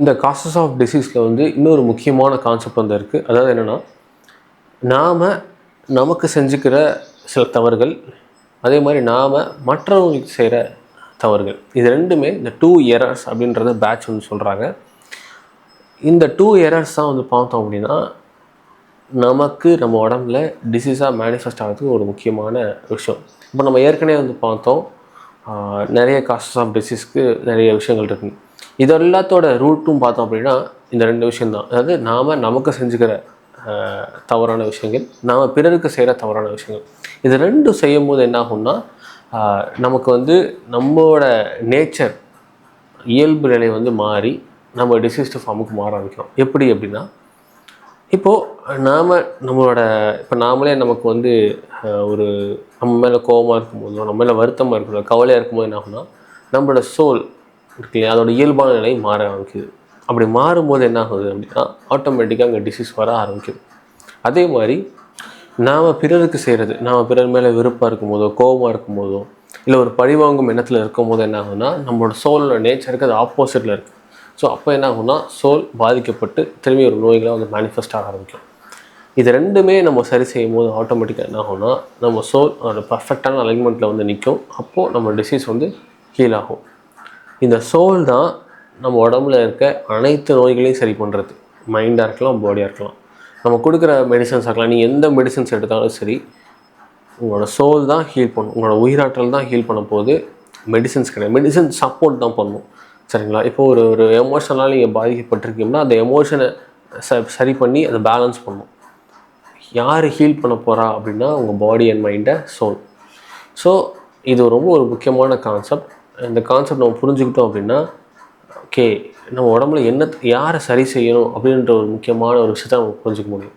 இந்த causes of டிசீஸில் வந்து இன்னொரு முக்கியமான கான்செப்ட் வந்து இருக்குது. அதாவது என்னென்னா, நாம் நமக்கு செஞ்சுக்கிற சில தவறுகள், அதே மாதிரி நாம் மற்றவங்களுக்கு செய்கிற தவறுகள், இது ரெண்டுமே இந்த 2 எரர்ஸ் அப்படின்றத பேட்ச் வந்து சொல்கிறாங்க. இந்த 2 எரர்ஸ் தான் வந்து பார்த்தோம் அப்படின்னா நமக்கு நம்ம உடம்புல டிசீஸாக மேனிஃபெஸ்ட் ஆகிறதுக்கு ஒரு முக்கியமான விஷயம். இப்போ நம்ம ஏற்கனவே வந்து பார்த்தோம், நிறைய காசஸ் ஆஃப் டிசீஸ்க்கு நிறைய விஷயங்கள் இருக்குது. இது எல்லாத்தோட ரூட்டும் பார்த்தோம் அப்படின்னா இந்த 2 விஷயந்தான். அதாவது நாம் நமக்கு செஞ்சுக்கிற தவறான விஷயங்கள், நாம் பிறருக்கு செய்கிற தவறான விஷயங்கள். இது ரெண்டும் செய்யும்போது என்ன ஆகும்னா, நமக்கு வந்து நம்மளோட நேச்சர் இயல்பு நிலை வந்து மாறி நம்ம டிசீஸ்டு ஃபார்முக்கு மாற ஆரம்பிக்கிறோம். எப்படி அப்படின்னா, இப்போது இப்போ நாமளே நமக்கு வந்து ஒரு நம்ம மேலே கோபமாக இருக்கும்போதோ, நம்ம மேலே வருத்தமாக இருக்கும்போது, கவலையாக இருக்கும்போது என்ன ஆகும்னா, நம்மளோட சோல் இருக்கு இல்லையா, அதோட இயல்பான நிலை மாற ஆரம்பிக்குது. அப்படி மாறும்போது என்ன ஆகுது அப்படின்னா, ஆட்டோமேட்டிக்காக அங்கே டிசீஸ் வர ஆரம்பிக்குது. அதே மாதிரி நாம் பிறருக்கு செய்கிறது, நாம் பிறர் மேலே விருப்பம் இருக்கும்போதோ, கோபமாக இருக்கும்போதோ, இல்லை ஒரு பழிவாங்கும் எண்ணத்தில் இருக்கும்போது என்ன ஆகுதுன்னா, நம்மளோட சோலோட நேச்சருக்கு அது ஆப்போசிட்டில் இருக்குது. ஸோ அப்போ என்ன ஆகும்னா, சோல் பாதிக்கப்பட்டு திரும்பி ஒரு நோய்களாக வந்து மேனிஃபெஸ்ட் ஆக ஆரம்பிக்கும். இது ரெண்டுமே நம்ம சரி செய்யும் போது ஆட்டோமேட்டிக்காக என்ன ஆகும்னா, நம்ம சோல் அதோட பர்ஃபெக்டான அலைன்மெண்ட்டில் வந்து நிற்கும். அப்போது நம்ம டிசீஸ் வந்து ஹீல் ஆகும். இந்த சோல் தான் நம்ம உடம்புல இருக்க அனைத்து நோய்களையும் சரி பண்ணுறது. மைண்டாக இருக்கலாம், பாடியாக இருக்கலாம், நம்ம கொடுக்குற மெடிசன்ஸாக இருக்கலாம். நீ எந்த மெடிசன்ஸ் எடுத்தாலும் சரி, உங்களோட சோல் தான் ஹீல் பண்ணும். உங்களோட உயிராற்றல் தான் ஹீல் பண்ண போது, மெடிசன்ஸ் கிடையாது. மெடிசன் சப்போர்ட் தான் பண்ணும். சரிங்களா? இப்போ ஒரு எமோஷனலாக நீங்கள் பாதிக்கப்பட்டிருக்கீங்கன்னா, அந்த எமோஷனை சரி பண்ணி அதை பேலன்ஸ் பண்ணும். யார் ஹீல் பண்ண போகிறா அப்படின்னா, உங்கள் பாடி அண்ட் மைண்டை, சோல். ஸோ இது ரொம்ப ஒரு முக்கியமான கான்செப்ட். இந்த கான்செப்ட் நம்ம புரிஞ்சுக்கிட்டோம் அப்படின்னா, ஓகே, நம்ம உடம்புல யாரை சரி செய்யணும் அப்படின்ற ஒரு முக்கியமான ஒரு விஷயத்தை நம்ம புரிஞ்சுக்க முடியும்.